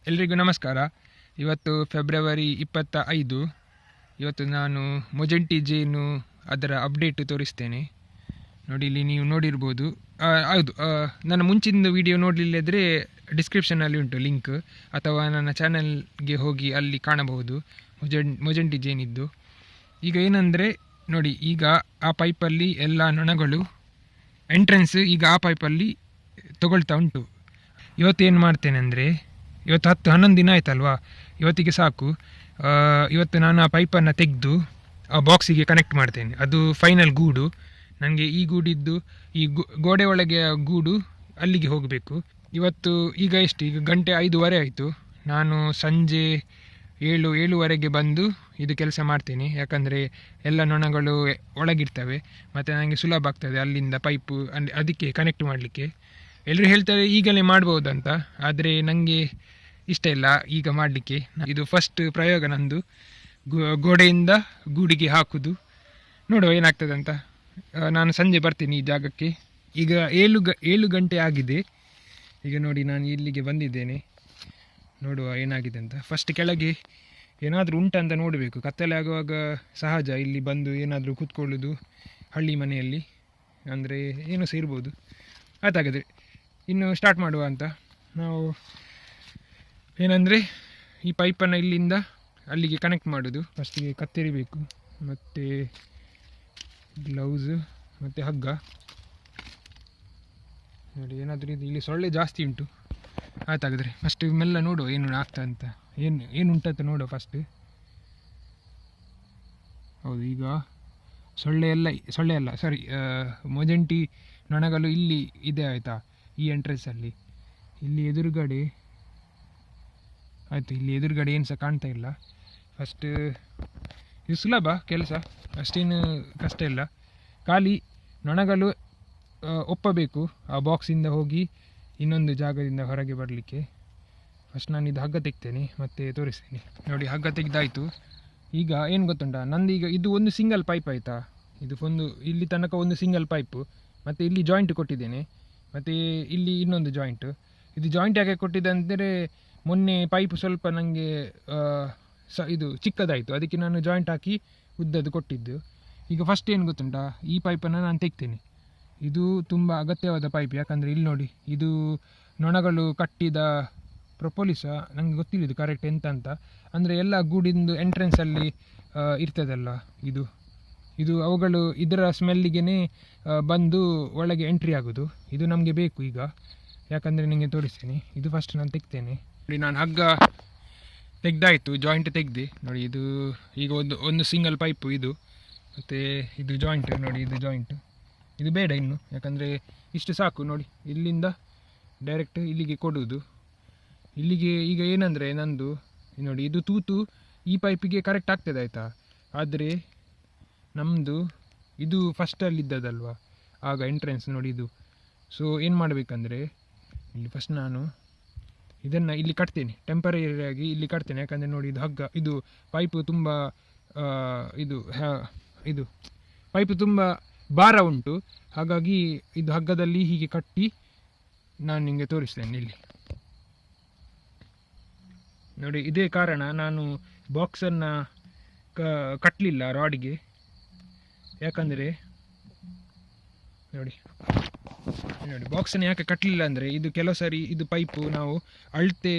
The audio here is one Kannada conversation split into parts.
ಎಲ್ರಿಗೂ ನಮಸ್ಕಾರ. ಇವತ್ತು ಫೆಬ್ರವರಿ 25. ಇವತ್ತು ನಾನು ಮೊಜೆಂಟಿ ಜೇನು ಅದರ ಅಪ್ಡೇಟ್ ತೋರಿಸ್ತೇನೆ. ನೋಡಿ, ಇಲ್ಲಿ ನೀವು ನೋಡಿರ್ಬೋದು. ಹೌದು, ನನ್ನ ಮುಂಚಿನ ವಿಡಿಯೋ ನೋಡಲಿಲ್ಲದ್ರೆ ಡಿಸ್ಕ್ರಿಪ್ಷನಲ್ಲಿ ಉಂಟು ಲಿಂಕ್, ಅಥವಾ ನನ್ನ ಚಾನಲ್ಗೆ ಹೋಗಿ ಅಲ್ಲಿ ಕಾಣಬಹುದು ಮೊಜೆಂಟಿ ಜೇನಿದ್ದು. ಈಗ ಏನಂದರೆ ನೋಡಿ, ಈಗ ಆ ಪೈಪಲ್ಲಿ ಎಲ್ಲ ನೊಣಗಳು ಎಂಟ್ರೆನ್ಸ್ ಈಗ ಆ ಪೈಪಲ್ಲಿ ತಗೊಳ್ತಾ ಉಂಟು. ಇವತ್ತೇನು ಮಾಡ್ತೇನೆ ಅಂದರೆ, ಇವತ್ತು 10-11 ದಿನ ಆಯ್ತಲ್ವಾ, ಇವತ್ತಿಗೆ ಸಾಕು. ಇವತ್ತು ನಾನು ಆ ಪೈಪನ್ನು ತೆಗೆದು ಆ ಬಾಕ್ಸಿಗೆ ಕನೆಕ್ಟ್ ಮಾಡ್ತೇನೆ. ಅದು ಫೈನಲ್ ಗೂಡು. ನನಗೆ ಈ ಗೂಡಿದ್ದು ಈ ಗೋಡೆ ಒಳಗೆ ಗೂಡು ಅಲ್ಲಿಗೆ ಹೋಗಬೇಕು. ಇವತ್ತು ಈಗ ಈಗ ಗಂಟೆ 5:15 ಆಯಿತು. ನಾನು ಸಂಜೆ 7-7:15 ಬಂದು ಇದು ಕೆಲಸ ಮಾಡ್ತೇನೆ. ಯಾಕಂದರೆ ಎಲ್ಲ ನೊಣಗಳು ಒಳಗಿರ್ತವೆ ಮತ್ತು ನನಗೆ ಸುಲಭ ಆಗ್ತದೆ ಅಲ್ಲಿಂದ ಪೈಪು ಅದಕ್ಕೆ ಕನೆಕ್ಟ್ ಮಾಡಲಿಕ್ಕೆ. ಎಲ್ಲರೂ ಹೇಳ್ತಾರೆ ಈಗಲೇ ಮಾಡ್ಬೋದಂತ, ಆದರೆ ನನಗೆ ಇಷ್ಟ ಇಲ್ಲ ಈಗ ಮಾಡಲಿಕ್ಕೆ. ಇದು ಫಸ್ಟ್ ಪ್ರಯೋಗ ನಂದು, ಗೋಡೆಯಿಂದ ಗೂಡಿಗೆ ಹಾಕೋದು. ನೋಡುವ ಏನಾಗ್ತದೆ ಅಂತ. ನಾನು ಸಂಜೆ ಬರ್ತೀನಿ ಈ ಜಾಗಕ್ಕೆ. ಈಗ 7 ಗಂಟೆ ಆಗಿದೆ. ಈಗ ನೋಡಿ, ನಾನು ಇಲ್ಲಿಗೆ ಬಂದಿದ್ದೇನೆ. ನೋಡುವ ಏನಾಗಿದೆ ಅಂತ. ಫಸ್ಟ್ ಕೆಳಗೆ ಏನಾದರೂ ಉಂಟಂತ ನೋಡಬೇಕು. ಕತ್ತಲೆ ಆಗುವಾಗ ಸಹಜ ಇಲ್ಲಿ ಬಂದು ಏನಾದರೂ ಕೂತ್ಕೊಳ್ಳೋದು ಹಳ್ಳಿ ಮನೆಯಲ್ಲಿ, ಅಂದರೆ ಏನೂ ಸಹ ಇರ್ಬೋದು. ಆಯ್ತಾಗಿದ್ರೆ ಇನ್ನು ಸ್ಟಾರ್ಟ್ ಮಾಡುವ ಅಂತ. ನಾವು ಏನಂದರೆ ಈ ಪೈಪನ್ನು ಇಲ್ಲಿಂದ ಅಲ್ಲಿಗೆ ಕನೆಕ್ಟ್ ಮಾಡೋದು. ಫಸ್ಟಿಗೆ ಕತ್ತರಿ ಬೇಕು, ಮತ್ತು ಗ್ಲೌಸು ಮತ್ತು ಹಗ್ಗ. ನೋಡಿ, ಏನಾದರೂ ಇದು ಇಲ್ಲಿ ಸೊಳ್ಳೆ ಜಾಸ್ತಿ ಉಂಟು. ಆಯ್ತಾಗಿದ್ರೆ ಫಸ್ಟ್ ಮೆಲ್ಲ ನೋಡುವ ಏನು ಆಗ್ತಾ ಅಂತ, ಏನು ಉಂಟಂತ ನೋಡುವ ಫಸ್ಟ್. ಹೌದು, ಈಗ ಸೊಳ್ಳೆ ಅಲ್ಲ ಸಾರಿ, ಮೊಜೆಂಟಿ ನೊಣಗಳು ಇಲ್ಲಿ ಇದೆ ಆಯಿತಾ, ಈ ಎಂಟ್ರೆನ್ಸಲ್ಲಿ. ಇಲ್ಲಿ ಎದುರುಗಡೆ ಆಯಿತು, ಇಲ್ಲಿ ಎದುರುಗಡೆ ಏನು ಸಹ ಕಾಣ್ತಾ ಇಲ್ಲ. ಫಸ್ಟ್ ಇದು ಸುಲಭ ಕೆಲಸ, ಅಷ್ಟೇನು ಕಷ್ಟ ಇಲ್ಲ. ಖಾಲಿ ನೊಣಗಳು ಒಪ್ಪಬೇಕು ಆ ಬಾಕ್ಸಿಂದ ಹೋಗಿ ಇನ್ನೊಂದು ಜಾಗದಿಂದ ಹೊರಗೆ ಬರಲಿಕ್ಕೆ. ಫಸ್ಟ್ ನಾನು ಇದು ಹಗ್ಗ ತೆಗ್ತೇನೆ ಮತ್ತು ತೋರಿಸ್ತೇನೆ. ನೋಡಿ, ಹಗ್ಗ ತೆಗೆದಾಯಿತು. ಈಗ ಏನು ಗೊತ್ತುಂಟಾ, ನಂದು ಈಗ ಇದು ಒಂದು ಸಿಂಗಲ್ ಪೈಪ್ ಆಯಿತಾ. ಇದು ಇಲ್ಲಿ ತನಕ ಒಂದು ಸಿಂಗಲ್ ಪೈಪು, ಮತ್ತು ಇಲ್ಲಿ ಜಾಯಿಂಟ್ ಕೊಟ್ಟಿದ್ದೇನೆ, ಮತ್ತು ಇಲ್ಲಿ ಇನ್ನೊಂದು ಜಾಯಿಂಟು. ಇದು ಜಾಯಿಂಟ್ ಯಾಕೆ ಕೊಟ್ಟಿದ್ದೆ ಅಂದರೆ, ಮೊನ್ನೆ ಪೈಪ್ ಸ್ವಲ್ಪ ನನಗೆ ಇದು ಚಿಕ್ಕದಾಯಿತು, ಅದಕ್ಕೆ ನಾನು ಜಾಯಿಂಟ್ ಹಾಕಿ ಉದ್ದದ್ದು ಕೊಟ್ಟಿದ್ದು. ಈಗ ಫಸ್ಟ್ ಏನು ಗೊತ್ತುಂಟಾ, ಈ ಪೈಪನ್ನು ನಾನು ತೆಗ್ತೇನೆ. ಇದು ತುಂಬ ಅಗತ್ಯವಾದ ಪೈಪ್. ಯಾಕಂದರೆ ಇಲ್ಲಿ ನೋಡಿ, ಇದು ನೊಣಗಳು ಕಟ್ಟಿದ ಪ್ರೊಪೋಲಿಸ, ನನಗೆ ಗೊತ್ತಿಲ್ಲ ಇದು ಕರೆಕ್ಟ್ ಎಂತ ಅಂತ. ಅಂದರೆ ಎಲ್ಲ ಗೂಡಿಂದು ಎಂಟ್ರೆನ್ಸಲ್ಲಿ ಇರ್ತದಲ್ಲ ಇದು ಅವುಗಳು ಇದರ ಸ್ಮೆಲ್ಲಿಗೆ ಬಂದು ಒಳಗೆ ಎಂಟ್ರಿ ಆಗೋದು. ಇದು ನಮಗೆ ಬೇಕು ಈಗ, ಯಾಕಂದರೆ ನಿಮಗೆ ತೋರಿಸ್ತೀನಿ. ಇದು ಫಸ್ಟ್ ನಾನು ತೆಗ್ತೇನೆ. ನೋಡಿ, ನಾನು ಹಗ್ಗ ತೆಗ್ದಾಯಿತು, ಜಾಯಿಂಟ್ ತೆಗ್ದೆ. ನೋಡಿ, ಇದು ಈಗ ಒಂದು ಸಿಂಗಲ್ ಪೈಪು ಇದು, ಮತ್ತು ಇದು ಜಾಯಿಂಟ್. ನೋಡಿ, ಇದು ಜಾಯಿಂಟ್ ಇದು ಬೇಡ ಇನ್ನು, ಯಾಕಂದರೆ ಇಷ್ಟು ಸಾಕು. ನೋಡಿ, ಇಲ್ಲಿಂದ ಡೈರೆಕ್ಟ್ ಇಲ್ಲಿಗೆ ಕೊಡುವುದು. ಇಲ್ಲಿಗೆ ಈಗ ಏನಂದರೆ ನಂದು ನೋಡಿ, ಇದು ತೂತು ಈ ಪೈಪಿಗೆ ಕರೆಕ್ಟ್ ಆಗ್ತದೆ ಆಯಿತಾ. ಆದರೆ ನಮ್ಮದು ಇದು ಫಸ್ಟಲ್ಲಿದ್ದದಲ್ವ ಆಗ ಎಂಟ್ರೆನ್ಸ್ ನೋಡಿ ಇದು. ಸೊ ಏನು ಮಾಡಬೇಕಂದ್ರೆ, ಇಲ್ಲಿ ಫಸ್ಟ್ ನಾನು ಇದನ್ನು ಇಲ್ಲಿ ಕಟ್ತೇನೆ, ಟೆಂಪರರಿಯಾಗಿ ಇಲ್ಲಿ ಕಟ್ತೇನೆ. ಯಾಕಂದರೆ ನೋಡಿ, ಇದು ಹಗ್ಗ, ಇದು ಪೈಪು ತುಂಬ ಇದು ಪೈಪು ತುಂಬ ಭಾರ ಉಂಟು. ಹಾಗಾಗಿ ಇದು ಹಗ್ಗದಲ್ಲಿ ಹೀಗೆ ಕಟ್ಟಿ ನಾನು ನಿಮಗೆ ತೋರಿಸ್ತೇನೆ. ಇಲ್ಲಿ ನೋಡಿ, ಇದೇ ಕಾರಣ ನಾನು ಬಾಕ್ಸನ್ನು ಕಟ್ಟಲಿಲ್ಲ ರಾಡಿಗೆ. ಯಾಕಂದರೆ ನೋಡಿ ಬಾಕ್ಸನ್ನು ಯಾಕೆ ಕಟ್ಟಲಿಲ್ಲ ಅಂದರೆ, ಇದು ಕೆಲವು ಸಾರಿ ಇದು ಪೈಪು ನಾವು ಅಳತೆ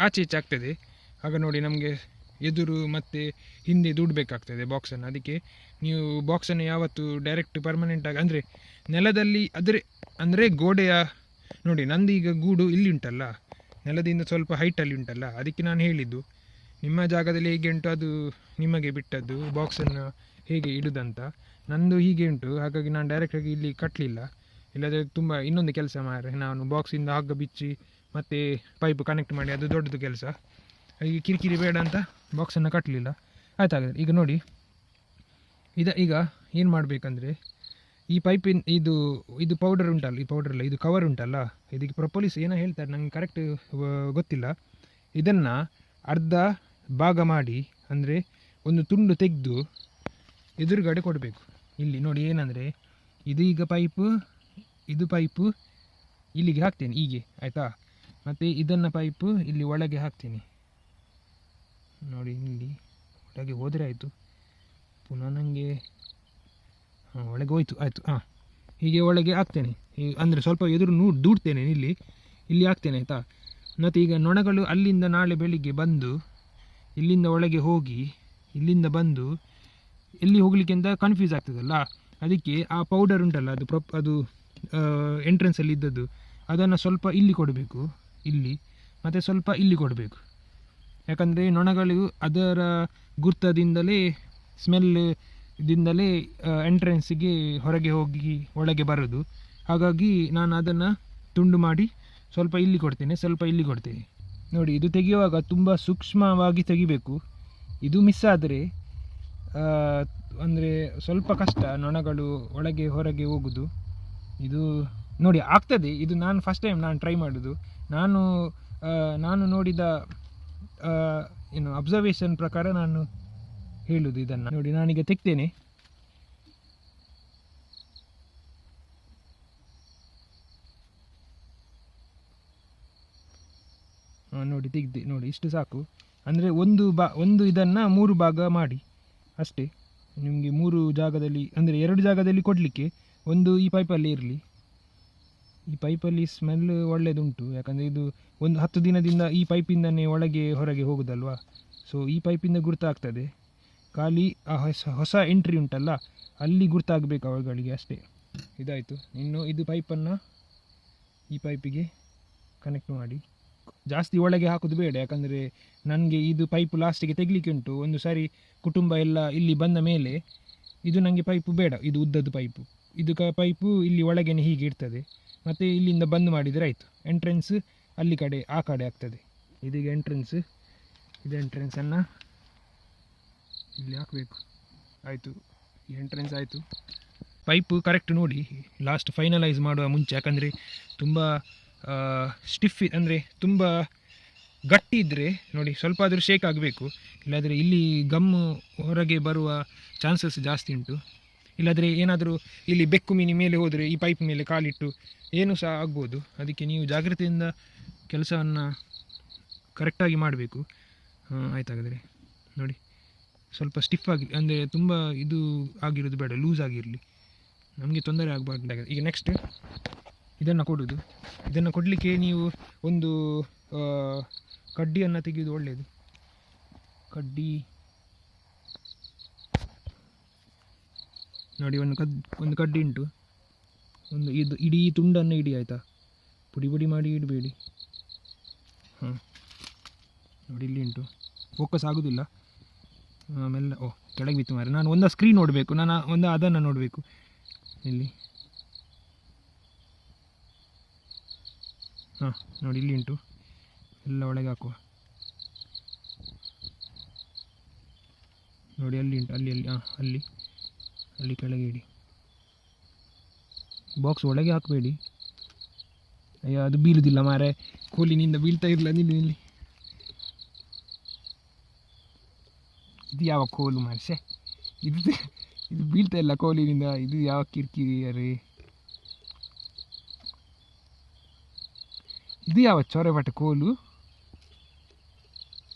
ಆಚೆ ಈಚೆ ಆಗ್ತದೆ. ಆಗ ನೋಡಿ ನಮಗೆ ಎದುರು ಮತ್ತು ಹಿಂದೆ ದುಡ್ಬೇಕಾಗ್ತದೆ ಬಾಕ್ಸನ್ನು. ಅದಕ್ಕೆ ನೀವು ಬಾಕ್ಸನ್ನು ಯಾವತ್ತು ಡೈರೆಕ್ಟ್ ಪರ್ಮನೆಂಟಾಗಿ ಅಂದರೆ ನೆಲದಲ್ಲಿ ಅಂದರೆ ಗೋಡೆಯ ನೋಡಿ, ನಂದು ಈಗ ಗೂಡು ಇಲ್ಲಿ ಉಂಟಲ್ಲ, ನೆಲದಿಂದ ಸ್ವಲ್ಪ ಹೈಟಲ್ಲಿ ಉಂಟಲ್ಲ, ಅದಕ್ಕೆ ನಾನು ಹೇಳಿದ್ದು ನಿಮ್ಮ ಜಾಗದಲ್ಲಿ ಹೇಗೆ ಉಂಟು ಅದು ನಿಮಗೆ ಬಿಟ್ಟದ್ದು, ಬಾಕ್ಸನ್ನು ಹೇಗೆ ಇಡುದಂತ. ನಂದು ಹೀಗೆ ಉಂಟು, ಹಾಗಾಗಿ ನಾನು ಡೈರೆಕ್ಟಾಗಿ ಇಲ್ಲಿ ಕಟ್ಟಲಿಲ್ಲ. ಇಲ್ಲದ್ರೆ ತುಂಬ ಇನ್ನೊಂದು ಕೆಲಸ ಮಾರೆ, ನಾನು ಬಾಕ್ಸಿಂದ ಹಗ್ಗ ಬಿಚ್ಚಿ ಮತ್ತು ಪೈಪು ಕನೆಕ್ಟ್ ಮಾಡಿ, ಅದು ದೊಡ್ಡದು ಕೆಲಸ. ಈಗ ಕಿರಿಕಿರಿ ಬೇಡ ಅಂತ ಬಾಕ್ಸನ್ನು ಕಟ್ಟಲಿಲ್ಲ. ಆಯ್ತಾಗಲಿ. ಈಗ ನೋಡಿ, ಈಗ ಏನು ಮಾಡಬೇಕಂದ್ರೆ, ಈ ಪೈಪಿನ ಇದು ಪೌಡರ್ ಉಂಟಲ್ಲ, ಈ ಪೌಡರ್ ಅಲ್ಲ, ಇದು ಕವರ್ ಉಂಟಲ್ಲ, ಇದಕ್ಕೆ ಪ್ರೊಪೋಲಿಸ್ ಏನೋ ಹೇಳ್ತಾರೆ, ನಂಗೆ ಕರೆಕ್ಟ್ ಗೊತ್ತಿಲ್ಲ. ಇದನ್ನು ಅರ್ಧ ಭಾಗ ಮಾಡಿ, ಅಂದರೆ ಒಂದು ತುಂಡು ತೆಗೆದು ಎದುರುಗಡೆ ಕೊಡಬೇಕು. ಇಲ್ಲಿ ನೋಡಿ, ಏನಂದರೆ ಇದು ಈಗ ಪೈಪು ಇಲ್ಲಿಗೆ ಹಾಕ್ತೇನೆ ಹೀಗೆ, ಆಯಿತಾ. ಮತ್ತು ಇದನ್ನು ಪೈಪು ಇಲ್ಲಿ ಒಳಗೆ ಹಾಕ್ತೀನಿ ನೋಡಿ. ಇಲ್ಲಿ ಒಳಗೆ ಹೋದರೆ ಆಯಿತು. ಪುನಃ ನನಗೆ ಒಳಗೆ ಹೋಯ್ತು, ಆಯಿತು. ಹೀಗೆ ಒಳಗೆ ಹಾಕ್ತೇನೆ. ಅಂದರೆ ಸ್ವಲ್ಪ ಎದುರು ದೂಡ್ತೇನೆ, ಇಲ್ಲಿ ಹಾಕ್ತೇನೆ ಆಯಿತಾ. ಮತ್ತು ಈಗ ನೊಣಗಳು ಅಲ್ಲಿಂದ ನಾಳೆ ಬೆಳಿಗ್ಗೆ ಬಂದು ಇಲ್ಲಿಂದ ಒಳಗೆ ಹೋಗಿ ಇಲ್ಲಿಂದ ಬಂದು ಎಲ್ಲಿ ಹೋಗಲಿಕ್ಕೆ ಅಂತ ಕನ್ಫ್ಯೂಸ್ ಆಗ್ತದಲ್ಲ, ಅದಕ್ಕೆ ಆ ಪೌಡರ್ ಉಂಟಲ್ಲ, ಅದು ಎಂಟ್ರೆನ್ಸಲ್ಲಿ ಇದ್ದದ್ದು, ಅದನ್ನು ಸ್ವಲ್ಪ ಇಲ್ಲಿ ಕೊಡಬೇಕು, ಇಲ್ಲಿ ಮತ್ತು ಸ್ವಲ್ಪ ಇಲ್ಲಿ ಕೊಡಬೇಕು. ಯಾಕಂದರೆ ನೊಣಗಳು ಅದರ ಗುರ್ತದಿಂದಲೇ ಸ್ಮೆಲ್ದಿಂದಲೇ ಎಂಟ್ರೆನ್ಸಿಗೆ ಹೊರಗೆ ಹೋಗಿ ಒಳಗೆ ಬರೋದು. ಹಾಗಾಗಿ ನಾನು ಅದನ್ನು ತುಂಡು ಮಾಡಿ ಸ್ವಲ್ಪ ಇಲ್ಲಿ ಕೊಡ್ತೇನೆ, ಸ್ವಲ್ಪ ಇಲ್ಲಿ ಕೊಡ್ತೇನೆ ನೋಡಿ. ಇದು ತೆಗೆಯುವಾಗ ತುಂಬ ಸೂಕ್ಷ್ಮವಾಗಿ ತೆಗಿಬೇಕು. ಇದು ಮಿಸ್ ಆದರೆ ಅಂದರೆ ಸ್ವಲ್ಪ ಕಷ್ಟ, ನೊಣಗಳು ಒಳಗೆ ಹೊರಗೆ ಹೋಗೋದು. ಇದು ನೋಡಿ ಆಗ್ತದೆ. ಇದು ನಾನು ಫಸ್ಟ್ ಟೈಮ್ ಟ್ರೈ ಮಾಡೋದು. ನಾನು ನೋಡಿದ ಅಬ್ಸರ್ವೇಷನ್ ಪ್ರಕಾರ ನಾನು ಹೇಳೋದು ಇದನ್ನು ನೋಡಿ. ನಾನೀಗ ತೆಗ್ತೇನೆ. ನೋಡಿ ತೆಗ್ದೆ ನೋಡಿ, ಇಷ್ಟು ಸಾಕು. ಅಂದರೆ ಒಂದು ಇದನ್ನು 3 ಭಾಗ ಮಾಡಿ ಅಷ್ಟೇ. ನಿಮಗೆ 3 ಜಾಗದಲ್ಲಿ, ಅಂದರೆ 2 ಜಾಗದಲ್ಲಿ ಕೊಡಲಿಕ್ಕೆ, ಒಂದು ಈ ಪೈಪಲ್ಲಿ ಇರಲಿ. ಈ ಪೈಪಲ್ಲಿ ಸ್ಮೆಲ್ ಒಳ್ಳೆಯದುಂಟು, ಯಾಕಂದರೆ ಇದು ಒಂದು 10 ದಿನದಿಂದ ಈ ಪೈಪಿಂದನೇ ಒಳಗೆ ಹೊರಗೆ ಹೋಗೋದಲ್ವಾ. ಸೊ ಈ ಪೈಪಿಂದ ಗುರ್ತಾಗ್ತದೆ. ಖಾಲಿ ಆ ಹೊಸ ಎಂಟ್ರಿ ಉಂಟಲ್ಲ, ಅಲ್ಲಿ ಗುರ್ತಾಗಬೇಕು ಅವುಗಳಿಗೆ ಅಷ್ಟೇ. ಇದಾಯಿತು. ಇನ್ನು ಇದು ಪೈಪನ್ನು ಈ ಪೈಪಿಗೆ ಕನೆಕ್ಟ್ ಮಾಡಿ. ಜಾಸ್ತಿ ಒಳಗೆ ಹಾಕೋದು ಬೇಡ, ಯಾಕಂದರೆ ನನಗೆ ಇದು ಪೈಪು ಲಾಸ್ಟಿಗೆ ತೆಗಲಿಕ್ಕೆ ಉಂಟು. ಒಂದು ಸಾರಿ ಕುಟುಂಬ ಎಲ್ಲ ಇಲ್ಲಿ ಬಂದ ಮೇಲೆ ಇದು ನನಗೆ ಪೈಪು ಬೇಡ. ಇದು ಉದ್ದದ್ದು ಪೈಪು, ಇದು ಪೈಪು ಇಲ್ಲಿ ಒಳಗೇನೆ ಹೀಗೆ ಇರ್ತದೆ. ಮತ್ತು ಇಲ್ಲಿಂದ ಬಂದ್ ಮಾಡಿದರೆ ಆಯಿತು. ಎಂಟ್ರೆನ್ಸ್ ಅಲ್ಲಿ ಕಡೆ ಆ ಕಡೆ ಆಗ್ತದೆ. ಇದೀಗ ಎಂಟ್ರೆನ್ಸ್, ಇದು ಎಂಟ್ರೆನ್ಸನ್ನು ಇಲ್ಲಿ ಹಾಕಬೇಕು. ಆಯಿತು, ಈ ಎಂಟ್ರೆನ್ಸ್ ಆಯಿತು. ಪೈಪು ಕರೆಕ್ಟ್ ನೋಡಿ ಲಾಸ್ಟ್ ಫೈನಲೈಸ್ ಮಾಡುವ ಮುಂಚೆ, ಯಾಕಂದರೆ ತುಂಬ ಸ್ಟಿಫ್ ಅಂದರೆ ತುಂಬ ಗಟ್ಟಿ ಇದ್ದರೆ ನೋಡಿ ಸ್ವಲ್ಪ ಆದರೂ ಶೇಕ್ ಆಗಬೇಕು. ಇಲ್ಲಾದರೆ ಇಲ್ಲಿ ಗಮ್ಮು ಹೊರಗೆ ಬರುವ ಚಾನ್ಸಸ್ ಜಾಸ್ತಿ ಉಂಟು. ಇಲ್ಲಾದರೆ ಏನಾದರೂ ಇಲ್ಲಿ ಬೆಕ್ಕು ಮೀನಿ ಮೇಲೆ ಹೋದರೆ ಈ ಪೈಪ್ ಮೇಲೆ ಕಾಲಿಟ್ಟು ಏನೂ ಸಹ ಆಗ್ಬೋದು. ಅದಕ್ಕೆ ನೀವು ಜಾಗ್ರತೆಯಿಂದ ಕೆಲಸವನ್ನು ಕರೆಕ್ಟಾಗಿ ಮಾಡಬೇಕು. ಆಯ್ತಾಗಾದರೆ ನೋಡಿ, ಸ್ವಲ್ಪ ಸ್ಟಿಫ್ ಆಗಿ, ಅಂದರೆ ತುಂಬ ಇದು ಆಗಿರೋದು ಬೇಡ, ಲೂಸ್ ಆಗಿರಲಿ, ನಮಗೆ ತೊಂದರೆ ಆಗಬಾರ್ದು. ಈಗ ನೆಕ್ಸ್ಟ್ ಇದನ್ನು ಕೊಡೋದು. ಇದನ್ನು ಕೊಡಲಿಕ್ಕೆ ನೀವು ಒಂದು ಕಡ್ಡಿಯನ್ನು ತೆಗೆಯೋದು ಒಳ್ಳೆಯದು. ಕಡ್ಡಿ ನೋಡಿ, ಒಂದು ಕಡ್ಡಿ ಉಂಟು, ಇದು ಇಡೀ ತುಂಡನ್ನು ಇಡಿ ಆಯಿತಾ. ಪುಡಿ ಮಾಡಿ ಇಡಬೇಡಿ. ನೋಡಿ ಇಲ್ಲಿ ಉಂಟು, ಫೋಕಸ್ ಆಗೋದಿಲ್ಲ. ಆಮೇಲೆ ಕೆಳಗೆ ಬಿತ್ತು ಮಾರೆ. ನಾನು ಒಂದು ಸ್ಕ್ರೀನ್ ನೋಡಬೇಕು, ನಾನು ಅದನ್ನು ನೋಡಬೇಕು. ಇಲ್ಲಿ ನೋಡಿ, ಇಲ್ಲಿ ಉಂಟು, ಎಲ್ಲ ಒಳಗೆ ಹಾಕುವ. ನೋಡಿ ಅಲ್ಲಿ ಉಂಟು, ಅಲ್ಲಿ ಕೆಳಗೆ ಇಡಿ. ಬಾಕ್ಸ್ ಒಳಗೆ ಹಾಕಬೇಡಿ. ಅಯ್ಯೋ, ಅದು ಬೀಳುವುದಿಲ್ಲ ಮಾರೆ, ಕೋಲಿನಿಂದ ಬೀಳ್ತಾ ಇರಲಿಲ್ಲ. ನಿಲ್ಲಿ, ಇದು ಯಾವ ಕೋಲು ಮಾರ್ಷೆ, ಇದು ಬೀಳ್ತಾ ಇಲ್ಲ ಕೋಲಿನಿಂದ. ಇದು ಯಾವ ಕಿರಿಕಿರಿ ಅರೆ, ಇದು ಯಾವ ಚೊರೆಬಟ್ಟ ಕೋಲು.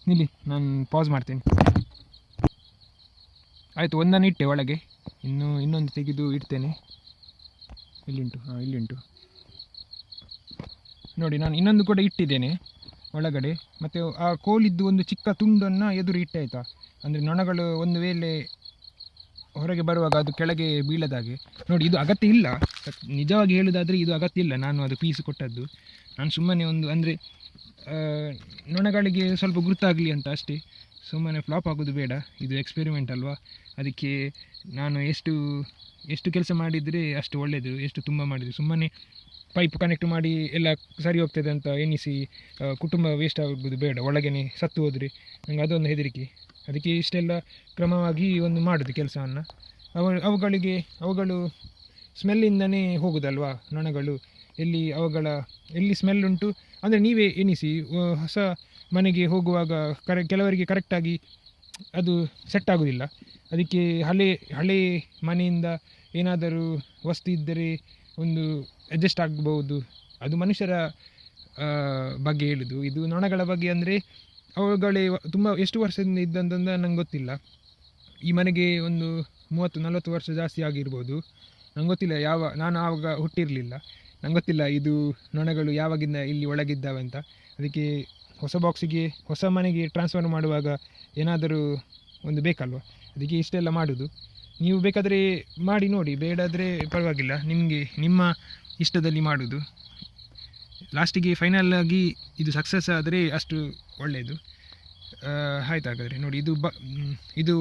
ನಿಲ್ಲಿ, ನಾನು ಪಾಸ್ ಮಾಡ್ತೇನೆ. ಆಯಿತು, ಒಂದನ್ನು ಇಟ್ಟೆ ಒಳಗೆ, ಇನ್ನೊಂದು ತೆಗೆದು ಇಡ್ತೇನೆ. ಇಲ್ಲಿಂಟು, ಇಲ್ಲಿಂಟು ನೋಡಿ. ನಾನು ಇನ್ನೊಂದು ಕೂಡ ಇಟ್ಟಿದ್ದೇನೆ ಒಳಗಡೆ. ಮತ್ತು ಆ ಕೋಲಿದ್ದು ಒಂದು ಚಿಕ್ಕ ತುಂಡನ್ನು ಎದುರು ಇಟ್ಟೆ ಆಯಿತಾ. ಅಂದರೆ ನೊಣಗಳು ಒಂದು ವೇಳೆ ಹೊರಗೆ ಬರುವಾಗ ಅದು ಕೆಳಗೆ ಬೀಳದಾಗೆ ನೋಡಿ. ಇದು ಅಗತ್ಯ ಇಲ್ಲ, ನಿಜವಾಗಿ ಹೇಳೋದಾದರೆ ಇದು ಅಗತ್ಯ ಇಲ್ಲ. ನಾನು ಅದು ಪೀಸ್ ಕೊಟ್ಟದ್ದು ನಾನು ಸುಮ್ಮನೆ ಒಂದು, ಅಂದರೆ ನೊಣಗಳಿಗೆ ಸ್ವಲ್ಪ ಗುರುತಾಗಲಿ ಅಂತ ಅಷ್ಟೇ. ಸುಮ್ಮನೆ ಫ್ಲಾಪ್ ಆಗೋದು ಬೇಡ, ಇದು ಎಕ್ಸ್ಪೆರಿಮೆಂಟ್ ಅಲ್ವಾ. ಅದಕ್ಕೆ ನಾನು ಎಷ್ಟು ಕೆಲಸ ಮಾಡಿದರೆ ಅಷ್ಟು ಒಳ್ಳೆಯದು, ಎಷ್ಟು ತುಂಬ ಮಾಡಿದರೆ ಸುಮ್ಮನೆ ಪೈಪ್ ಕನೆಕ್ಟ್ ಮಾಡಿ ಎಲ್ಲ ಸರಿ ಹೋಗ್ತದೆ ಅಂತ ಎಣಿಸಿ ಕುಟುಂಬ ವೇಸ್ಟ್ ಆಗೋದು ಬೇಡ. ಒಳಗೇ ಸತ್ತು ಹೋದರೆ ನನಗೆ ಅದೊಂದು ಹೆದರಿಕೆ. ಅದಕ್ಕೆ ಇಷ್ಟೆಲ್ಲ ಕ್ರಮವಾಗಿ ಒಂದು ಮಾಡೋದು ಕೆಲಸವನ್ನು. ಅವುಗಳು ಸ್ಮೆಲ್ಲಿಂದನೇ ಹೋಗೋದಲ್ವಾ ನೊಣಗಳು. ಎಲ್ಲಿ ಸ್ಮೆಲ್ ಉಂಟು ಅಂದರೆ ನೀವೇ ಎಣಿಸಿ. ಹೊಸ ಮನೆಗೆ ಹೋಗುವಾಗ ಕೆಲವರಿಗೆ ಕರೆಕ್ಟಾಗಿ ಅದು ಸೆಟ್ ಆಗೋದಿಲ್ಲ. ಅದಕ್ಕೆ ಹಳೆ ಮನೆಯಿಂದ ಏನಾದರೂ ವಸ್ತು ಇದ್ದರೆ ಒಂದು ಅಡ್ಜಸ್ಟ್ ಆಗ್ಬೋದು. ಅದು ಮನುಷ್ಯರ ಬಗ್ಗೆ ಹೇಳೋದು. ಇದು ನೊಣಗಳ ಬಗ್ಗೆ ಅಂದರೆ ಅವುಗಳೇ ತುಂಬ ಎಷ್ಟು ವರ್ಷದಿಂದ ಇದ್ದಂತಂದ ನಂಗೆ ಗೊತ್ತಿಲ್ಲ. ಈ ಮನೆಗೆ ಒಂದು 30-40 ವರ್ಷ ಜಾಸ್ತಿ ಆಗಿರ್ಬೋದು. ನಂಗೆ ಗೊತ್ತಿಲ್ಲ, ನಾನು ಆವಾಗ ಹುಟ್ಟಿರಲಿಲ್ಲ. ನಂಗೆ ಗೊತ್ತಿಲ್ಲ ಇದು ನೊಣಗಳು ಯಾವಾಗಿಂದ ಇಲ್ಲಿ ಒಳಗಿದ್ದಾವೆ ಅಂತ. ಅದಕ್ಕೆ ಹೊಸ ಬಾಕ್ಸಿಗೆ, ಹೊಸ ಮನೆಗೆ ಟ್ರಾನ್ಸ್ಫರ್ ಮಾಡುವಾಗ ಏನಾದರೂ ಒಂದು ಬೇಕಲ್ವ, ಅದಕ್ಕೆ ಇಷ್ಟೆಲ್ಲ ಮಾಡೋದು. ನೀವು ಬೇಕಾದರೆ ಮಾಡಿ ನೋಡಿ, ಬೇಡಾದರೆ ಪರವಾಗಿಲ್ಲ, ನಿಮಗೆ ನಿಮ್ಮ ಇಷ್ಟದಲ್ಲಿ ಮಾಡೋದು. ಲಾಸ್ಟಿಗೆ ಫೈನಲ್ ಆಗಿ ಇದು ಸಕ್ಸಸ್ ಆದರೆ ಅಷ್ಟು ಒಳ್ಳೆಯದು. ಆಯ್ತು ಹಾಗಾದರೆ ನೋಡಿ, ಇದು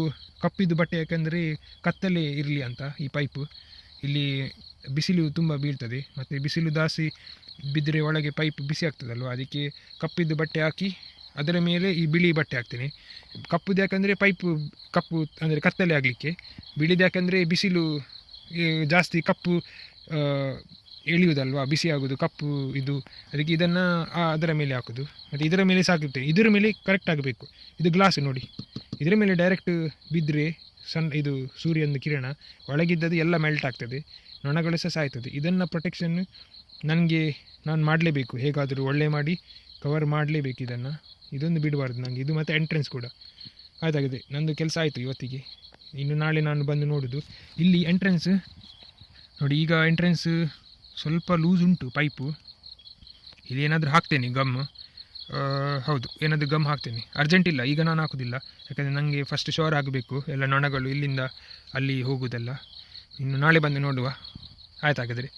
ಕಪ್ಪಿದ್ದು ಬಟ್ಟೆ, ಯಾಕಂದರೆ ಕತ್ತಲೇ ಇರಲಿ ಅಂತ ಈ ಪೈಪು. ಇಲ್ಲಿ ಬಿಸಿಲು ತುಂಬ ಬೀಳ್ತದೆ, ಮತ್ತು ಬಿಸಿಲು ಜಾಸ್ತಿ ಬಿದ್ದರೆ ಒಳಗೆ ಪೈಪ್ ಬಿಸಿ ಆಗ್ತದಲ್ವ, ಅದಕ್ಕೆ ಕಪ್ಪಿದ್ದು ಬಟ್ಟೆ ಹಾಕಿ ಅದರ ಮೇಲೆ ಈ ಬಿಳಿ ಬಟ್ಟೆ ಹಾಕ್ತೇನೆ. ಕಪ್ಪುದು ಯಾಕಂದರೆ ಪೈಪು ಕಪ್ಪು ಅಂದರೆ ಕತ್ತಲೆ ಆಗಲಿಕ್ಕೆ, ಬಿಳಿದು ಯಾಕಂದರೆ ಬಿಸಿಲು ಜಾಸ್ತಿ ಕಪ್ಪು ಎಳೆಯುವುದಲ್ವ, ಬಿಸಿ ಆಗೋದು ಕಪ್ಪು ಇದು, ಅದಕ್ಕೆ ಇದನ್ನು ಅದರ ಮೇಲೆ ಹಾಕೋದು. ಮತ್ತು ಇದರ ಮೇಲೆ ಸಾಕುತ್ತೇನೆ, ಇದರ ಮೇಲೆ ಕರೆಕ್ಟ್ ಆಗಬೇಕು. ಇದು ಗ್ಲಾಸ್ ನೋಡಿ, ಇದರ ಮೇಲೆ ಡೈರೆಕ್ಟ್ ಬಿದ್ದರೆ ಇದು ಸೂರ್ಯನ ಕಿರಣ ಒಳಗಿದ್ದದು ಎಲ್ಲ ಮೆಲ್ಟ್ ಆಗ್ತದೆ, ನೊಣಗಳು ಸಹ ಸಾಯ್ತದೆ. ಇದನ್ನು ಪ್ರೊಟೆಕ್ಷನ್ ನಾನು ಮಾಡಲೇಬೇಕು, ಹೇಗಾದರೂ ಒಳ್ಳೆ ಮಾಡಿ ಕವರ್ ಮಾಡಲೇಬೇಕು ಇದೊಂದು ಬಿಡಬಾರ್ದು ನನಗೆ. ಇದು ಮತ್ತು ಎಂಟ್ರೆನ್ಸ್ ಕೂಡ ಆಯ್ತಾಗಿದೆ, ನಂದು ಕೆಲಸ ಆಯಿತು ಇವತ್ತಿಗೆ. ಇನ್ನು ನಾಳೆ ನಾನು ಬಂದು ನೋಡೋದು. ಇಲ್ಲಿ ಎಂಟ್ರೆನ್ಸ್ ನೋಡಿ, ಈಗ ಎಂಟ್ರೆನ್ಸ್ ಸ್ವಲ್ಪ ಲೂಸ್ ಉಂಟು ಪೈಪು. ಇಲ್ಲಿ ಏನಾದರೂ ಹಾಕ್ತೇನೆ ಗಮ್, ಹೌದು ಏನಾದರೂ ಗಮ್ ಹಾಕ್ತೇನೆ. ಅರ್ಜೆಂಟ್ ಇಲ್ಲ, ಈಗ ನಾನು ಹಾಕೋದಿಲ್ಲ, ಯಾಕಂದರೆ ನನಗೆ ಫಸ್ಟ್ ಶೋರ್ ಆಗಬೇಕು ಎಲ್ಲ ನೊಣಗಳು ಇಲ್ಲಿಂದ ಅಲ್ಲಿ ಹೋಗೋದೆಲ್ಲ. ಇನ್ನು ನಾಳೆ ಬಂದು ನೋಡುವ. ಆಯ್ತು ಹಾಗಾದರೆ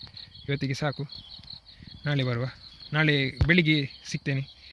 ಇವತ್ತಿಗೆ ಸಾಕು, ನಾಳೆ ಬರುವ, ನಾಳೆ ಬೆಳಿಗ್ಗೆ ಸಿಗ್ತೇನೆ.